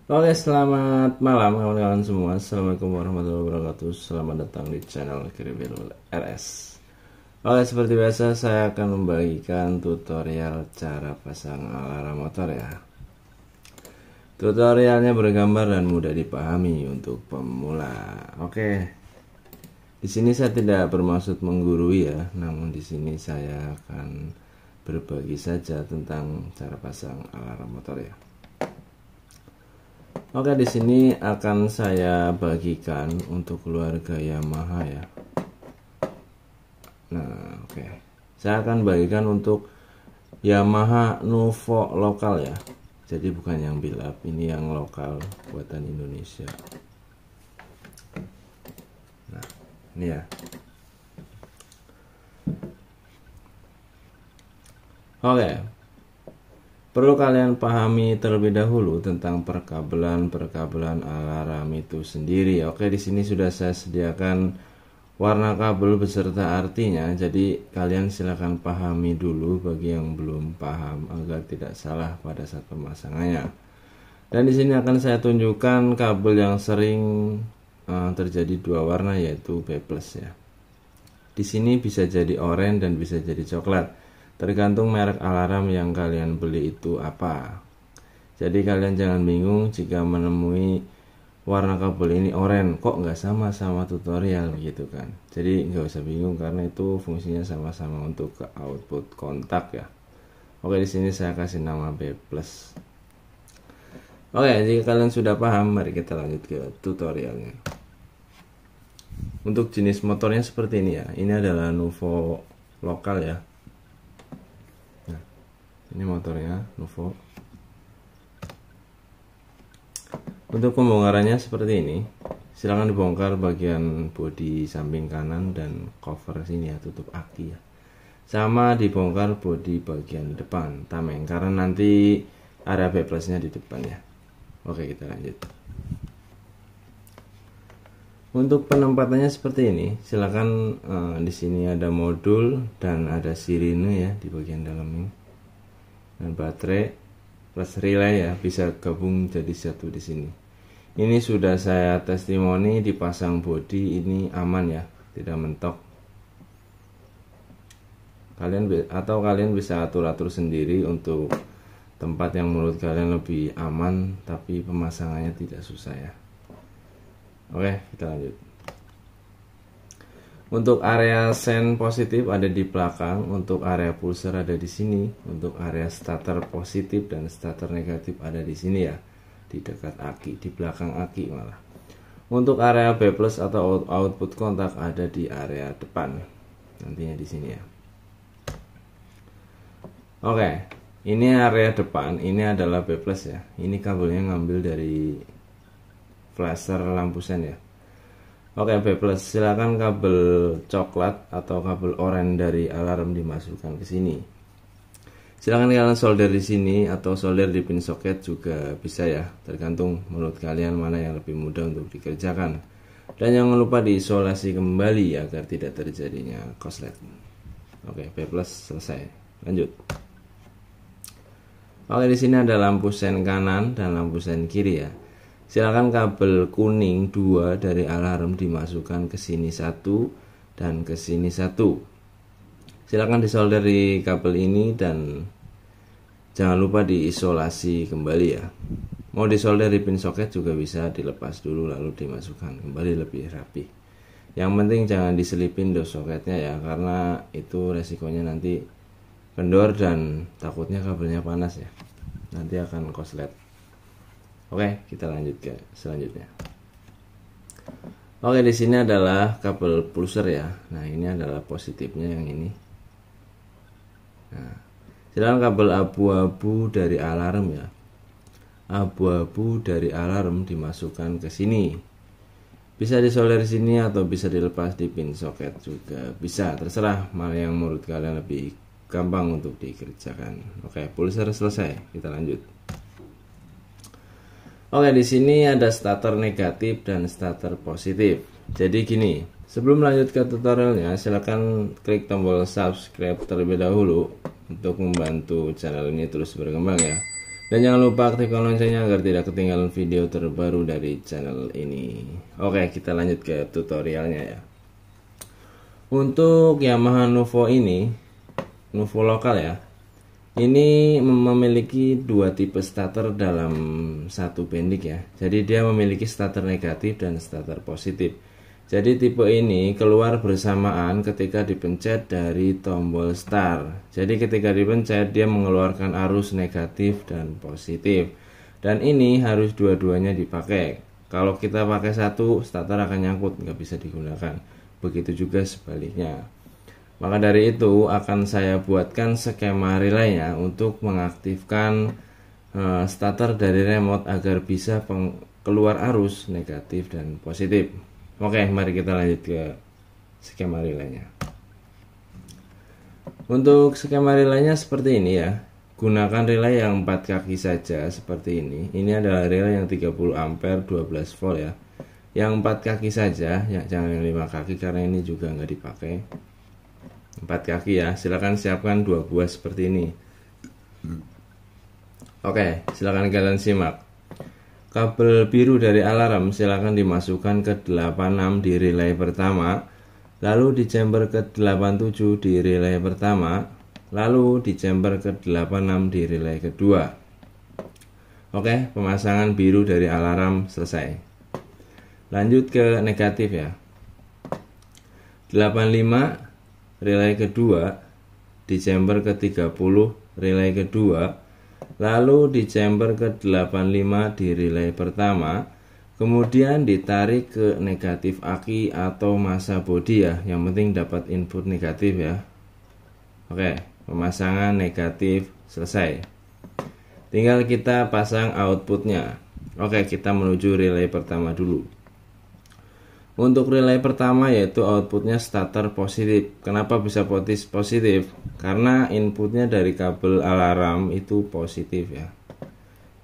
Oke, selamat malam kawan-kawan semua. Assalamualaikum warahmatullahi wabarakatuh. Selamat datang di channel Kribil RS. Oke, seperti biasa saya akan membagikan tutorial cara pasang alarm motor ya. Tutorialnya bergambar dan mudah dipahami untuk pemula. Oke. Di sini saya tidak bermaksud menggurui ya, namun di sini saya akan berbagi saja tentang cara pasang alarm motor ya. Oke, di sini akan saya bagikan untuk keluarga Yamaha ya. Nah, oke. Saya akan bagikan untuk Yamaha Nuvo lokal ya. Jadi bukan yang build-up, ini yang lokal buatan Indonesia. Nah, ini ya. Oke. Perlu kalian pahami terlebih dahulu tentang perkabelan alarm itu sendiri. Oke, di sini sudah saya sediakan warna kabel beserta artinya. Jadi kalian silakan pahami dulu bagi yang belum paham agar tidak salah pada saat pemasangannya. Dan di sini akan saya tunjukkan kabel yang sering terjadi dua warna, yaitu B+ ya. Di sini bisa jadi oranye dan bisa jadi coklat. Tergantung merek alarm yang kalian beli itu apa. Jadi kalian jangan bingung jika menemui warna kabel ini oranye, kok nggak sama tutorial gitu kan. Jadi nggak usah bingung karena itu fungsinya sama-sama untuk ke output kontak ya. Oke, di sini saya kasih nama B+. Oke, jika kalian sudah paham, mari kita lanjut ke tutorialnya. Untuk jenis motornya seperti ini ya. Ini adalah Nuvo lokal ya. Ini motornya Nuvo. Untuk pembongkarannya seperti ini. Silahkan dibongkar bagian bodi samping kanan dan cover sini ya, tutup aki ya. Sama dibongkar bodi bagian depan tameng, karena nanti ada B+ nya di depan ya. Oke, kita lanjut. Untuk penempatannya seperti ini. Silakan di sini ada modul dan ada sirine ya di bagian dalam ini. Dan baterai plus relay ya, bisa gabung jadi satu di sini. Ini sudah saya testimoni dipasang bodi, ini aman ya, tidak mentok. Kalian bisa atur-atur sendiri untuk tempat yang menurut kalian lebih aman, tapi pemasangannya tidak susah ya. Oke, kita lanjut. Untuk area sen positif ada di belakang, untuk area pulser ada di sini, untuk area starter positif dan starter negatif ada di sini ya, di dekat aki, di belakang aki malah. Untuk area B+ atau output kontak ada di area depan, nantinya di sini ya. Oke, ini area depan, ini adalah B+ ya. Ini kabelnya ngambil dari flasher lampu sen ya. Oke, B+, silakan kabel coklat atau kabel oranye dari alarm dimasukkan ke sini. Silakan kalian solder di sini atau solder di pin soket juga bisa ya, tergantung menurut kalian mana yang lebih mudah untuk dikerjakan. Dan jangan lupa diisolasi kembali agar tidak terjadinya korslet. Oke, B+ selesai. Lanjut. Oke, di sini ada lampu sen kanan dan lampu sen kiri ya. Silakan kabel kuning 2 dari alarm dimasukkan ke sini 1 dan ke sini 1. Silakan disolder di kabel ini dan jangan lupa diisolasi kembali ya. Mau disolder di pin soket juga bisa, dilepas dulu lalu dimasukkan kembali lebih rapi. Yang penting jangan diselipin dos soketnya ya, karena itu resikonya nanti kendor dan takutnya kabelnya panas ya. Nanti akan korslet. Oke, kita lanjut ke selanjutnya. Oke, di sini adalah kabel pulser ya. Nah, ini adalah positifnya yang ini. Nah, silakan kabel abu-abu dari alarm ya. Abu-abu dari alarm dimasukkan ke sini. Bisa disolder di sini atau bisa dilepas di pin soket juga bisa. Terserah mana yang menurut kalian lebih gampang untuk dikerjakan. Oke, pulser selesai. Kita lanjut. Oke, di sini ada starter negatif dan starter positif. Jadi gini, sebelum lanjut ke tutorialnya, silahkan klik tombol subscribe terlebih dahulu untuk membantu channel ini terus berkembang ya. Dan jangan lupa aktifkan loncengnya agar tidak ketinggalan video terbaru dari channel ini. Oke, kita lanjut ke tutorialnya ya. Untuk Yamaha Nuvo ini, Nuvo lokal ya, ini memiliki dua tipe starter dalam satu bendik ya. Jadi dia memiliki starter negatif dan starter positif. Jadi tipe ini keluar bersamaan ketika dipencet dari tombol start. Jadi ketika dipencet dia mengeluarkan arus negatif dan positif. Dan ini harus dua-duanya dipakai. Kalau kita pakai satu, starter akan nyangkut, nggak bisa digunakan. Begitu juga sebaliknya. Maka dari itu akan saya buatkan skema relaynya untuk mengaktifkan starter dari remote agar bisa keluar arus negatif dan positif. Oke, mari kita lanjut ke skema relaynya. Untuk skema relaynya seperti ini ya. Gunakan relay yang 4 kaki saja seperti ini. Ini adalah relay yang 30 ampere 12 volt ya. Yang 4 kaki saja ya, jangan yang 5 kaki karena ini juga nggak dipakai. 4 kaki ya, silakan siapkan 2 buah seperti ini. Oke, silakan kalian simak. Kabel biru dari alarm silakan dimasukkan ke 86 di relay pertama, lalu di chamber ke 87 di relay pertama, lalu di chamber ke 86 di relay kedua. Oke, pemasangan biru dari alarm selesai. Lanjut ke negatif ya. 85 relay kedua di chamber ke 30 relay kedua, lalu di chamber ke 85 di relay pertama, kemudian ditarik ke negatif aki atau massa body ya, yang penting dapat input negatif ya. Oke, pemasangan negatif selesai. Tinggal kita pasang outputnya. Oke, kita menuju relay pertama dulu. Untuk relay pertama yaitu outputnya starter positif. Kenapa bisa positif? Karena inputnya dari kabel alarm itu positif ya.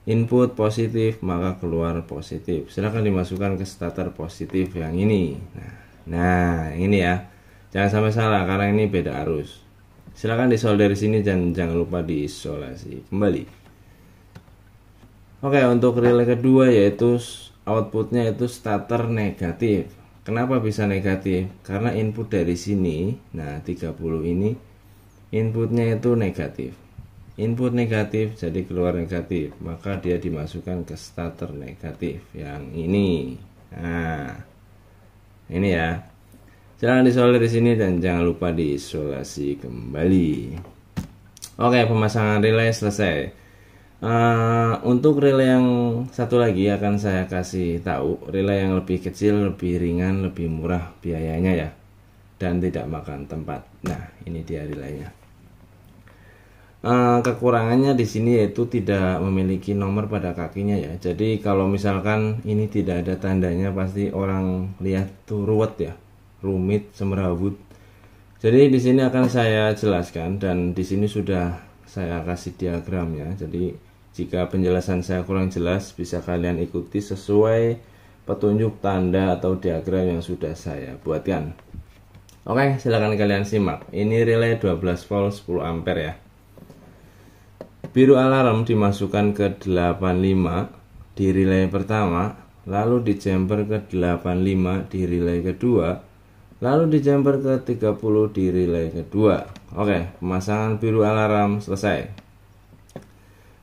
Input positif maka keluar positif. Silahkan dimasukkan ke starter positif yang ini. Nah ini ya. Jangan sampai salah karena ini beda arus. Silahkan disolder di sini dan jangan lupa diisolasi kembali. Oke, untuk relay kedua yaitu outputnya itu starter negatif. Kenapa bisa negatif? Karena input dari sini, nah 30 ini inputnya itu negatif. Input negatif jadi keluar negatif, maka dia dimasukkan ke starter negatif yang ini. Nah, ini ya. Jangan disolder di sini dan jangan lupa diisolasi kembali. Oke, pemasangan relay selesai. Untuk relay yang satu lagi akan saya kasih tahu. Relay yang lebih kecil, lebih ringan, lebih murah biayanya ya, dan tidak makan tempat. Nah ini dia relaynya. Kekurangannya di sini yaitu tidak memiliki nomor pada kakinya ya. Jadi kalau misalkan ini tidak ada tandanya pasti orang lihat tuh ruwet ya, rumit, semrawut. Jadi di sini akan saya jelaskan dan di sini sudah saya kasih diagramnya. Jadi jika penjelasan saya kurang jelas bisa kalian ikuti sesuai petunjuk tanda atau diagram yang sudah saya buatkan. Oke, silakan kalian simak. Ini relay 12 volt 10 ampere ya. Biru alarm dimasukkan ke 85 di relay pertama, lalu di chamber ke 85 di relay kedua, lalu di chamber ke 30 di relay kedua. Oke, pemasangan biru alarm selesai.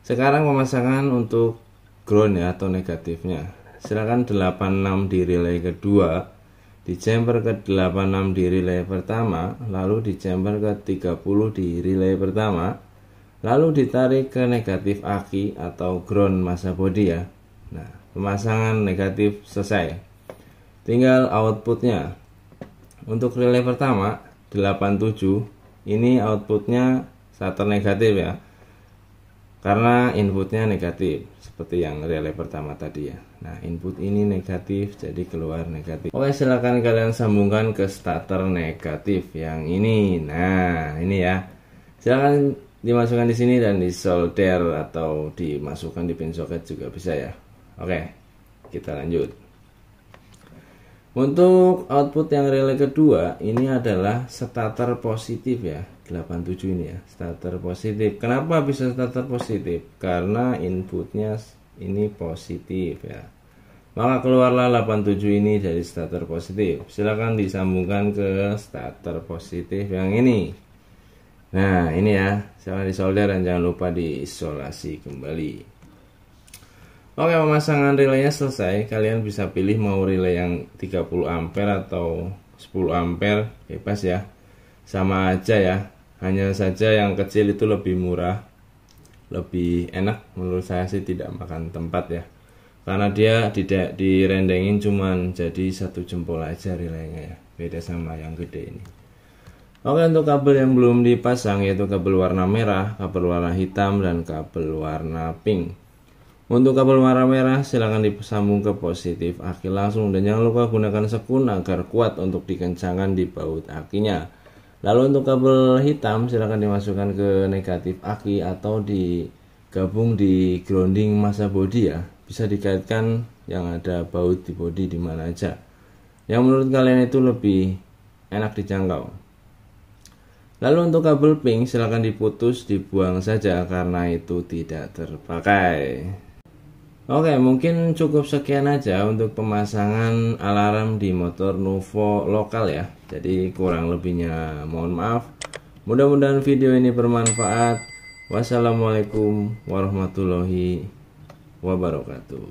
Sekarang pemasangan untuk ground ya atau negatifnya. Silakan 86 di relay kedua, di chamber ke 86 di relay pertama, lalu di chamber ke 30 di relay pertama, lalu ditarik ke negatif aki atau ground massa body ya. Nah, pemasangan negatif selesai. Tinggal outputnya. Untuk relay pertama 87 ini outputnya starter negatif ya, karena inputnya negatif seperti yang relay pertama tadi ya. Nah input ini negatif jadi keluar negatif. Oke, silakan kalian sambungkan ke starter negatif yang ini. Nah ini ya, silakan dimasukkan di sini dan disolder atau dimasukkan di pin soket juga bisa ya. Oke, kita lanjut. Untuk output yang relay kedua ini adalah starter positif ya, 87 ini ya, starter positif. Kenapa bisa starter positif? Karena inputnya ini positif ya. Maka keluarlah 87 ini dari starter positif. Silahkan disambungkan ke starter positif yang ini. Nah ini ya, silahkan disolder dan jangan lupa diisolasi kembali. Oke, pemasangan relaynya selesai. Kalian bisa pilih mau relay yang 30 ampere atau 10 ampere, bebas ya. Sama aja ya. Hanya saja yang kecil itu lebih murah, lebih enak. Menurut saya sih tidak makan tempat ya. Karena dia tidak direndengin cuman jadi 1 jempol aja relaynya ya. Beda sama yang gede ini. Oke, untuk kabel yang belum dipasang yaitu kabel warna merah, kabel warna hitam, dan kabel warna pink. Untuk kabel warna merah silahkan disambung ke positif aki langsung dan jangan lupa gunakan sekun agar kuat untuk dikencangkan di baut akinya. Lalu untuk kabel hitam silahkan dimasukkan ke negatif aki atau digabung di grounding masa bodi ya. Bisa dikaitkan yang ada baut di bodi di mana aja. Yang menurut kalian itu lebih enak dijangkau. Lalu untuk kabel pink silahkan diputus, dibuang saja karena itu tidak terpakai. Oke, mungkin cukup sekian aja untuk pemasangan alarm di motor Nuvo lokal ya. Jadi kurang lebihnya mohon maaf. Mudah-mudahan video ini bermanfaat. Wassalamualaikum warahmatullahi wabarakatuh.